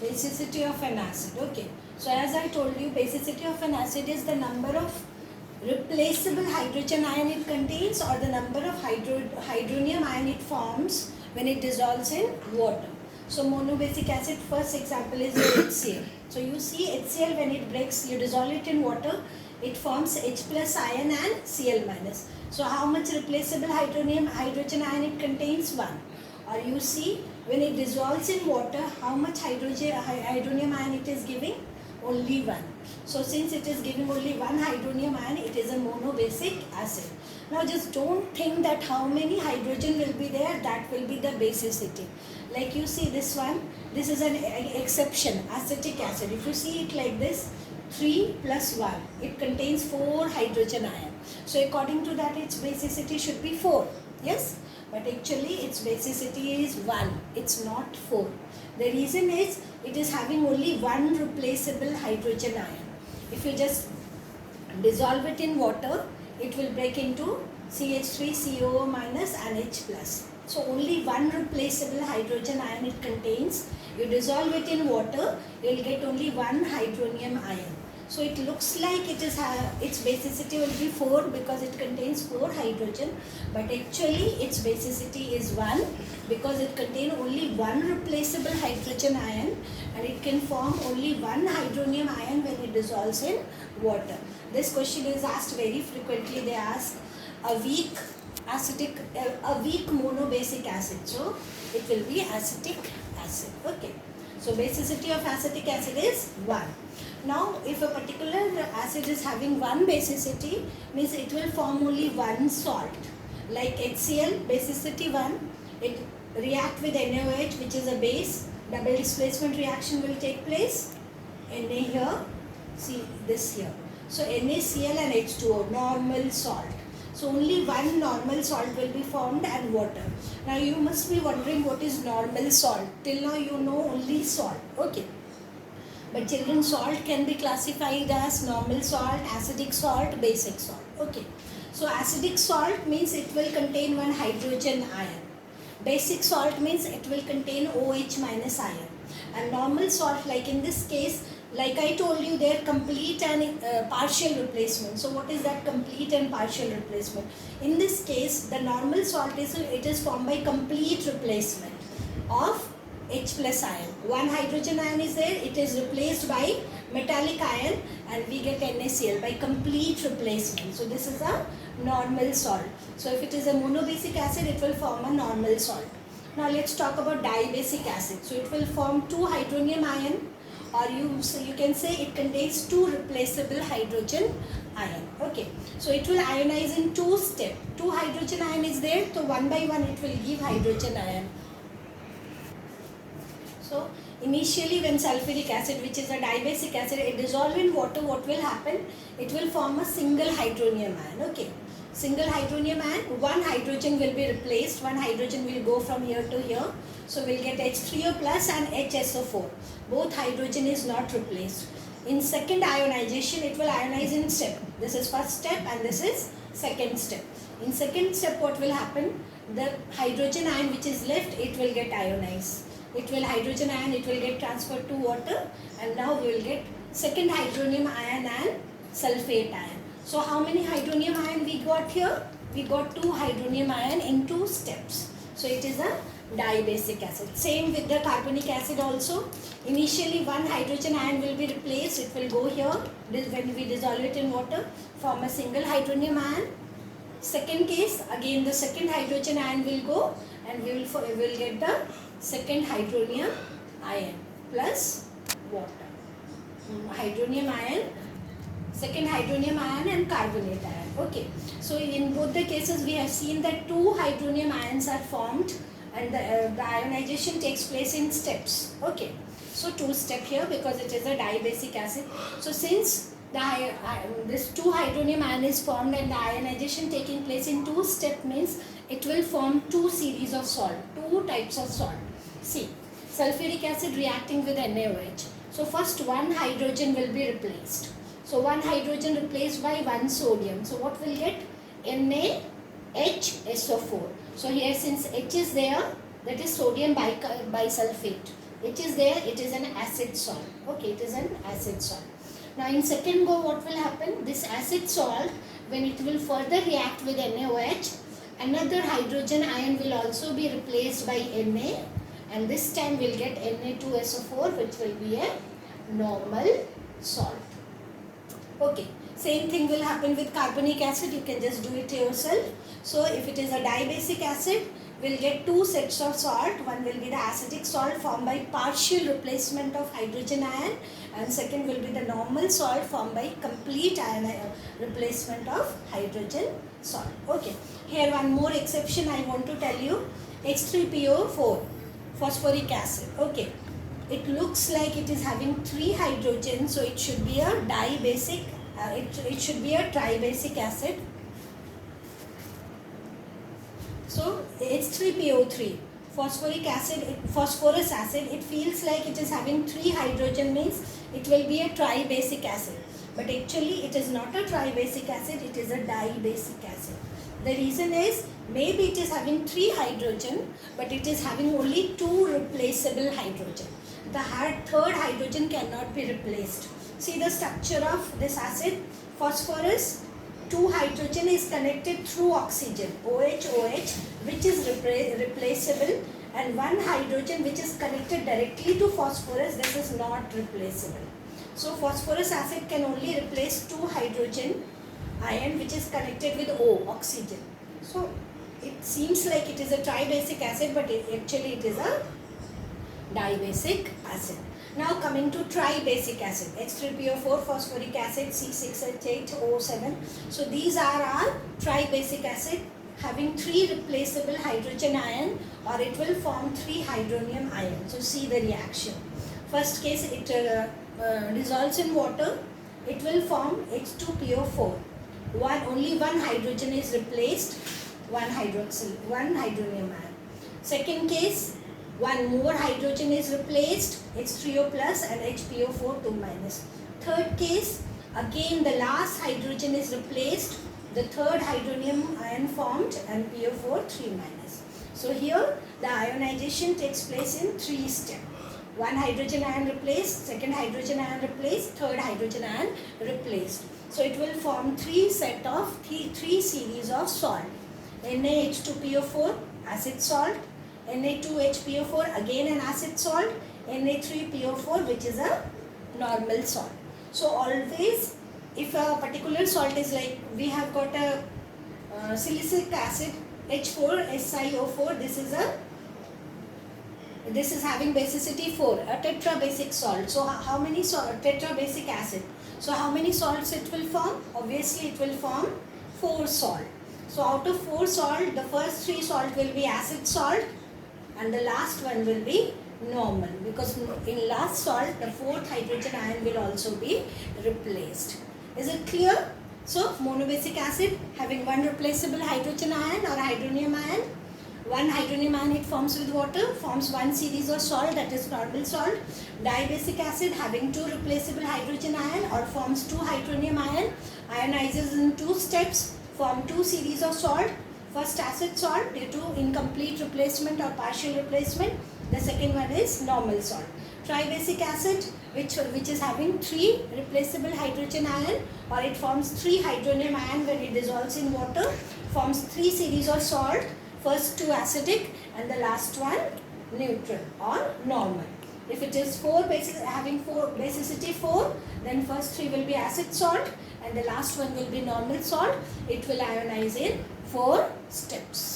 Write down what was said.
Basicity of an acid. Okay. So as I told you, basicity of an acid is the number of replaceable hydrogen ion it contains, or the number of hydronium ion it forms when it dissolves in water. So monobasic acid, first example is HCl. So you see HCl, when it breaks, you dissolve it in water, it forms H plus ion and Cl minus. So how much replaceable hydrogen ion it contains? 1. Or you see, when it dissolves in water, how much hydronium ion it is giving? Only 1. So since it is giving only 1 hydronium ion, it is a monobasic acid. Now just don't think that how many hydrogen will be there, that will be the basicity. Like you see this one, this is an exception, acetic acid. If you see it like this, 3 plus 1, it contains 4 hydrogen ion. So according to that, its basicity should be 4. Yes? But actually its basicity is 1. It's not 4. The reason is, it is having only 1 replaceable hydrogen ion. If you just dissolve it in water, it will break into CH3COO minus and H plus. So only 1 replaceable hydrogen ion it contains. You dissolve it in water, you will get only 1 hydronium ion. So it looks like it is its basicity will be 4 because it contains 4 hydrogen, but actually its basicity is 1 because it contains only 1 replaceable hydrogen ion, and it can form only 1 hydronium ion when it dissolves in water. This question is asked very frequently. They ask a weak monobasic acid, so it will be acetic acid. Okay, so basicity of acetic acid is 1. Now, if a particular acid is having 1 basicity, means it will form only 1 salt. Like HCl, basicity 1, it react with NaOH, which is a base, double displacement reaction will take place. Na here, see this here. So NaCl and H2O, normal salt. So only 1 normal salt will be formed and water. Now you must be wondering what is normal salt. Till now you know only salt. Okay. But children, salt can be classified as normal salt, acidic salt, basic salt. Okay. So acidic salt means it will contain 1 hydrogen ion. Basic salt means it will contain OH minus ion. And normal salt, like in this case, like I told you, they are complete and partial replacement. So what is that complete and partial replacement? In this case, the normal salt is formed by complete replacement of H plus ion. 1 hydrogen ion is there, it is replaced by metallic ion, and we get NaCl by complete replacement. So this is a normal salt. So if it is a monobasic acid, it will form a normal salt. Now let's talk about dibasic acid. So it will form 2 hydronium ion, or you can say it contains 2 replaceable hydrogen ion. Okay, so it will ionize in 2 steps. 2 hydrogen ion is there, so 1 by 1 it will give hydrogen ion. So initially when sulfuric acid, which is a dibasic acid, it dissolves in water, what will happen? It will form a single hydronium ion. Okay, single hydronium ion, 1 hydrogen will be replaced, 1 hydrogen will go from here to here. So we'll get H3O plus and HSO4. Both hydrogen is not replaced. In second ionization, it will ionize in step. This is first step and this is second step. In second step, what will happen? The hydrogen ion which is left, it will get ionized. Hydrogen ion, it will get transferred to water, and now we will get second hydronium ion and sulfate ion. So how many hydronium ion we got here? We got 2 hydronium ion in 2 steps. So it is a dibasic acid. Same with the carbonic acid also. Initially 1 hydrogen ion will be replaced. It will go here. When we dissolve it in water, form a single hydronium ion. Second case, again the second hydrogen ion will go, and we will get the second hydronium ion plus water. Hydronium ion, second hydronium ion and carbonate ion. Okay, so in both the cases we have seen that 2 hydronium ions are formed, and the ionization takes place in steps. Okay, so 2 steps here because it is a dibasic acid. So since this 2 hydronium ion is formed and the ionization taking place in 2 steps, means it will form 2 series of salt, 2 types of salt. See, sulfuric acid reacting with NaOH. So first 1 hydrogen will be replaced. So 1 hydrogen replaced by 1 sodium. So what will get? NaHSO4. So here since H is there, that is sodium bisulfate. it is there, it is an acid salt. Okay, it is an acid salt. Now in second go, what will happen? This acid salt, when it will further react with NaOH, another hydrogen ion will also be replaced by Na, and this time we'll get Na2SO4, which will be a normal salt. Okay, same thing will happen with carbonic acid. You can just do it yourself. So if it is a dibasic acid, we'll get two sets of salt. One will be the acidic salt formed by partial replacement of hydrogen ion, and second will be the normal salt formed by complete ion replacement of hydrogen salt. Okay, here one more exception I want to tell you. H3PO4, phosphoric acid. Okay, it looks like it is having 3 hydrogens, so it should be a dibasic, it should be a tribasic acid. So H3PO3, phosphoric acid, phosphorus acid, it feels like it is having 3 hydrogen, means it will be a tribasic acid. But actually it is not a tribasic acid, it is a dibasic acid. The reason is, maybe it is having 3 hydrogen, but it is having only 2 replaceable hydrogen. The third hydrogen cannot be replaced. See the structure of this acid. Phosphorus, 2 hydrogen is connected through oxygen, OH, which is replaceable, and 1 hydrogen which is connected directly to phosphorus, this is not replaceable. So phosphorus acid can only replace 2 hydrogen ion which is connected with O, oxygen. So it seems like it is a tribasic acid, but actually it is a dibasic acid. Now coming to tribasic acid, H3PO4, phosphoric acid, C6H8O7. So these are our tribasic acid having 3 replaceable hydrogen ion, or it will form 3 hydronium ion. So see the reaction. First case, it dissolves in water, it will form H2PO4. Only 1 hydrogen is replaced, 1 hydronium ion. Second case, 1 more hydrogen is replaced, H3O plus and HPO4 2 minus. Third case, again the last hydrogen is replaced, the third hydronium ion formed, and PO4 3 minus. So here the ionization takes place in 3 steps. 1 hydrogen ion replaced, second hydrogen ion replaced, third hydrogen ion replaced. So it will form 3 series of salt. NaH2PO4, acid salt, Na2HPO4, again an acid salt, Na3PO4, which is a normal salt. So always, if a particular salt is like, we have got a silicic acid, H4SiO4, this is having basicity 4, a tetrabasic salt. So how many tetrabasic acid? So how many salts it will form? Obviously it will form 4 salt. So out of 4 salt, the first 3 salt will be acid salt, and the last one will be normal, because in last salt the 4th hydrogen ion will also be replaced. Is it clear? So monobasic acid having 1 replaceable hydrogen ion or hydronium ion, 1 hydronium ion it forms with water, forms 1 series of salt, that is normal salt. Dibasic acid having 2 replaceable hydrogen ion or forms 2 hydronium ion, ionizes in 2 steps, form 2 series of salt. First acid salt due to incomplete replacement or partial replacement. The second one is normal salt. Tribasic acid which is having 3 replaceable hydrogen ion, or it forms 3 hydronium ion when it dissolves in water, forms 3 series of salt, first 2 acidic and the last one neutral or normal. If it is having basicity 4, then first 3 will be acid salt and the last one will be normal salt. It will ionize in 4 steps.